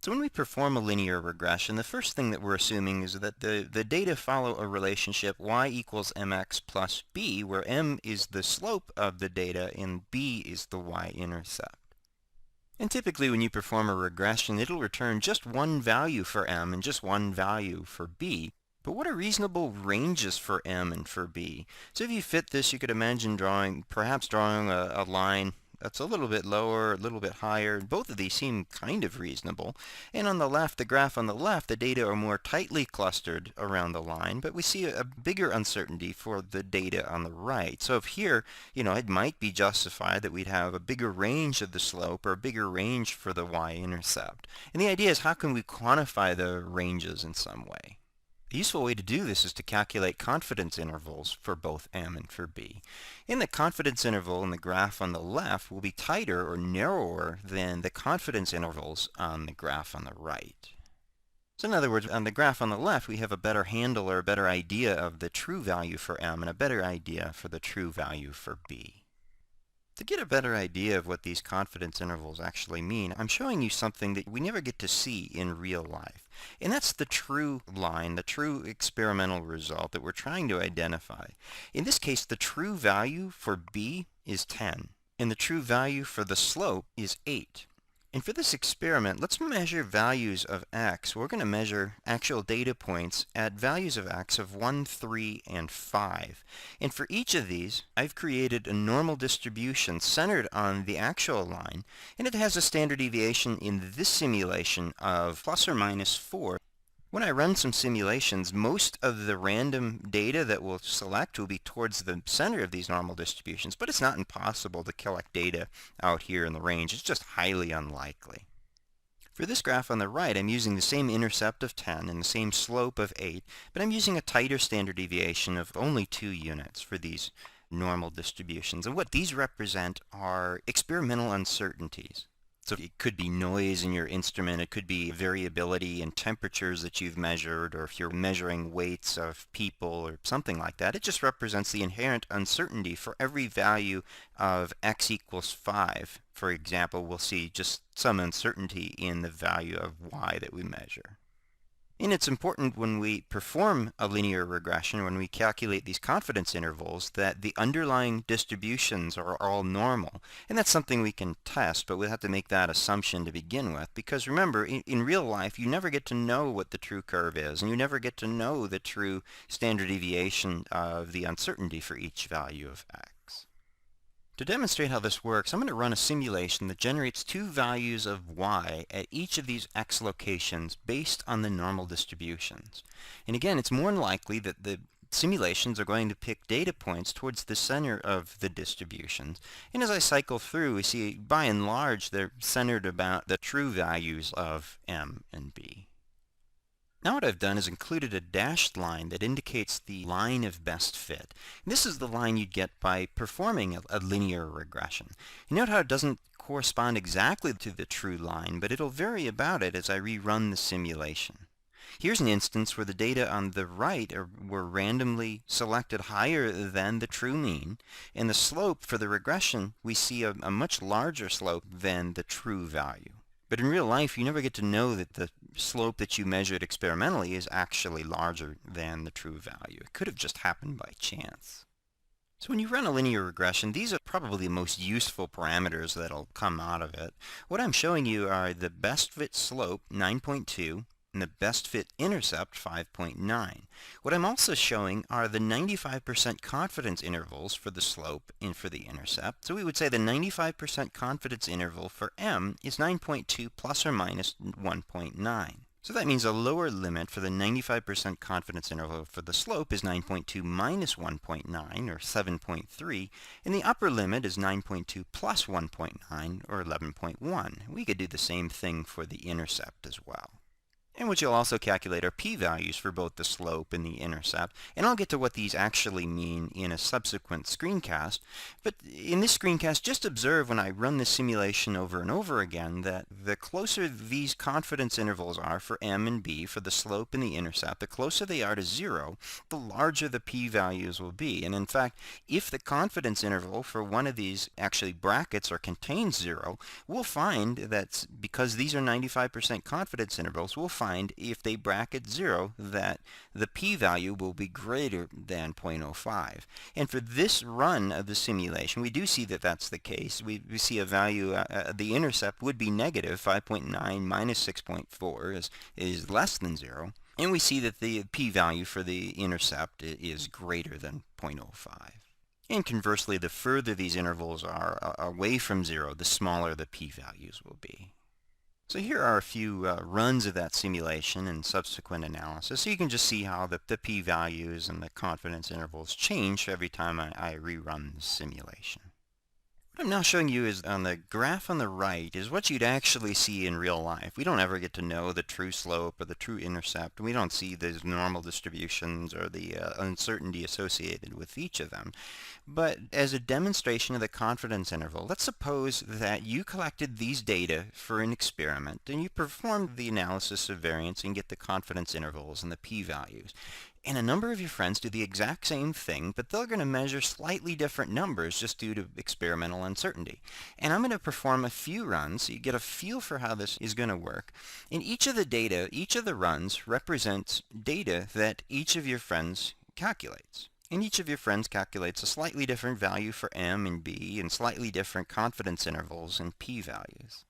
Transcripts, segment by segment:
So when we perform a linear regression, the first thing that we're assuming is that the data follow a relationship y equals mx plus b, where m is the slope of the data and b is the y-intercept. And typically when you perform a regression, it'll return just one value for m and just one value for b. But what are reasonable ranges for m and for b? So if you fit this, you could imagine perhaps drawing a line that's a little bit lower, a little bit higher. Both of these seem kind of reasonable. And on the left, the graph on the left, the data are more tightly clustered around the line, but we see a bigger uncertainty for the data on the right. So if here, it might be justified that we'd have a bigger range of the slope or a bigger range for the y-intercept. And the idea is, how can we quantify the ranges in some way? A useful way to do this is to calculate confidence intervals for both m and for b. And the confidence interval in the graph on the left will be tighter or narrower than the confidence intervals on the graph on the right. So in other words, on the graph on the left, we have a better handle or a better idea of the true value for m and a better idea for the true value for b. To get a better idea of what these confidence intervals actually mean, I'm showing you something that we never get to see in real life. And that's the true line, the true experimental result that we're trying to identify. In this case, the true value for b is 10, and the true value for the slope is 8. And for this experiment, let's measure values of x. We're going to measure actual data points at values of x of 1, 3, and 5. And for each of these, I've created a normal distribution centered on the actual line, and it has a standard deviation in this simulation of plus or minus 4. When I run some simulations, most of the random data that we'll select will be towards the center of these normal distributions, but it's not impossible to collect data out here in the range. It's just highly unlikely. For this graph on the right, I'm using the same intercept of 10 and the same slope of 8, but I'm using a tighter standard deviation of only 2 units for these normal distributions. And what these represent are experimental uncertainties. So it could be noise in your instrument, it could be variability in temperatures that you've measured, or if you're measuring weights of people or something like that. It just represents the inherent uncertainty for every value of x equals 5. For example, we'll see just some uncertainty in the value of y that we measure. And it's important when we perform a linear regression, when we calculate these confidence intervals, that the underlying distributions are all normal. And that's something we can test, but we have to make that assumption to begin with. Because remember, in real life, you never get to know what the true curve is, and you never get to know the true standard deviation of the uncertainty for each value of x. To demonstrate how this works, I'm going to run a simulation that generates 2 values of y at each of these x locations based on the normal distributions. And again, it's more than likely that the simulations are going to pick data points towards the center of the distributions. And as I cycle through, we see by and large they're centered about the true values of m and b. Now what I've done is included a dashed line that indicates the line of best fit. And this is the line you'd get by performing a linear regression. You note how it doesn't correspond exactly to the true line, but it'll vary about it as I rerun the simulation. Here's an instance where the data on the right were randomly selected higher than the true mean, and the slope for the regression, we see a much larger slope than the true value. But in real life, you never get to know that the slope that you measured experimentally is actually larger than the true value. It could have just happened by chance. So when you run a linear regression, these are probably the most useful parameters that'll come out of it. What I'm showing you are the best fit slope, 9.2, and the best fit intercept, 5.9. What I'm also showing are the 95% confidence intervals for the slope and for the intercept. So we would say the 95% confidence interval for m is 9.2 plus or minus 1.9. So that means a lower limit for the 95% confidence interval for the slope is 9.2 minus 1.9, or 7.3, and the upper limit is 9.2 plus 1.9, or 11.1. We could do the same thing for the intercept as well. And what you'll also calculate are p-values for both the slope and the intercept. And I'll get to what these actually mean in a subsequent screencast. But in this screencast, just observe when I run this simulation over and over again that the closer these confidence intervals are for m and b, for the slope and the intercept, the closer they are to 0, the larger the p-values will be. And in fact, if the confidence interval for one of these actually brackets or contains 0, we'll find that because these are 95% confidence intervals, we'll find if they bracket 0 that the p-value will be greater than 0.05. And for this run of the simulation, we do see that that's the case. We see a value, the intercept would be negative 5.9 minus 6.4 is less than 0. And we see that the p-value for the intercept is greater than 0.05. And conversely, the further these intervals are away from 0, the smaller the p-values will be. So here are a few runs of that simulation and subsequent analysis. So you can just see how the p-values and the confidence intervals change every time I rerun the simulation. What I'm now showing you is on the graph on the right is what you'd actually see in real life. We don't ever get to know the true slope or the true intercept. We don't see those normal distributions or the uncertainty associated with each of them. But as a demonstration of the confidence interval, let's suppose that you collected these data for an experiment and you performed the analysis of variance and get the confidence intervals and the p-values. And a number of your friends do the exact same thing, but they're going to measure slightly different numbers just due to experimental uncertainty. And I'm going to perform a few runs so you get a feel for how this is going to work. And each of the runs represents data that each of your friends calculates. And each of your friends calculates a slightly different value for m and b and slightly different confidence intervals and p-values.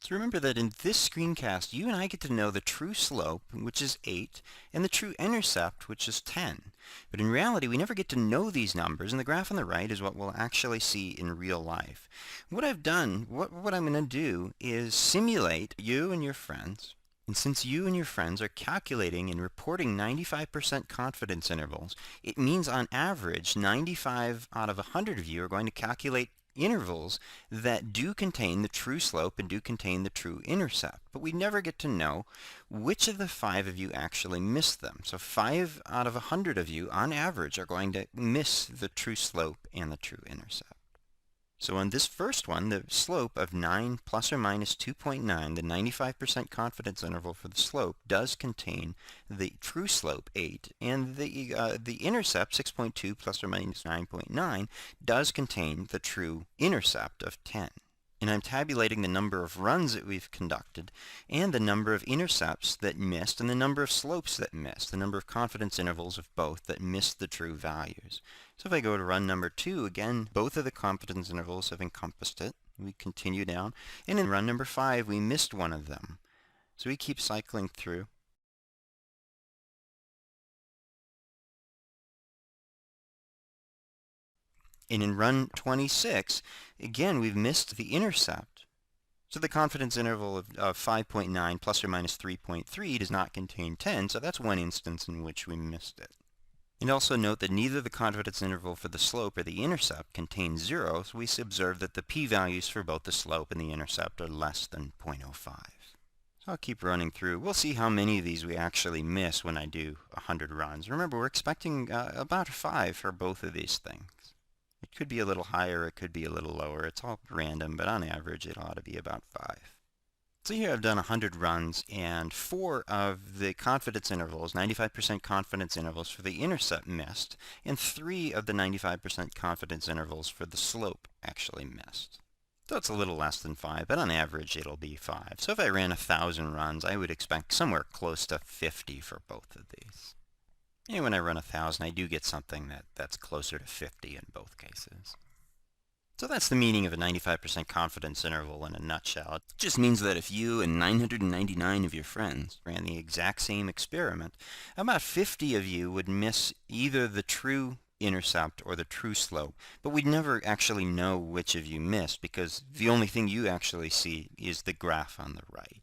So remember that in this screencast, you and I get to know the true slope, which is 8, and the true intercept, which is 10. But in reality, we never get to know these numbers, and the graph on the right is what we'll actually see in real life. What I've done, what I'm going to do is simulate you and your friends. And since you and your friends are calculating and reporting 95% confidence intervals, it means on average 95 out of 100 of you are going to calculate intervals that do contain the true slope and do contain the true intercept. But we never get to know which of the 5 of you actually missed them. So 5 out of 100 of you, on average, are going to miss the true slope and the true intercept. So on this first one, the slope of 9 plus or minus 2.9, the 95% confidence interval for the slope, does contain the true slope, 8, and the intercept, 6.2 plus or minus 9.9, does contain the true intercept of 10. And I'm tabulating the number of runs that we've conducted and the number of intercepts that missed and the number of slopes that missed, the number of confidence intervals of both that missed the true values. So if I go to run number 2, again, both of the confidence intervals have encompassed it. We continue down. And in run number 5, we missed one of them. So we keep cycling through. And in run 26, again, we've missed the intercept. So the confidence interval of 5.9 plus or minus 3.3 does not contain 10, so that's one instance in which we missed it. And also note that neither the confidence interval for the slope or the intercept contains 0, so we observe that the p-values for both the slope and the intercept are less than 0.05. So I'll keep running through. We'll see how many of these we actually miss when I do 100 runs. Remember, we're expecting about 5 for both of these things. It could be a little higher, it could be a little lower. It's all random, but on average it ought to be about 5. So here I've done 100 runs, and 4 of the confidence intervals, 95% confidence intervals for the intercept missed, and 3 of the 95% confidence intervals for the slope actually missed. So it's a little less than 5, but on average it'll be 5. So if I ran 1,000 runs, I would expect somewhere close to 50 for both of these. And when I run 1,000, I do get something that's closer to 50 in both cases. So that's the meaning of a 95% confidence interval in a nutshell. It just means that if you and 999 of your friends ran the exact same experiment, about 50 of you would miss either the true intercept or the true slope, but we'd never actually know which of you missed because the only thing you actually see is the graph on the right.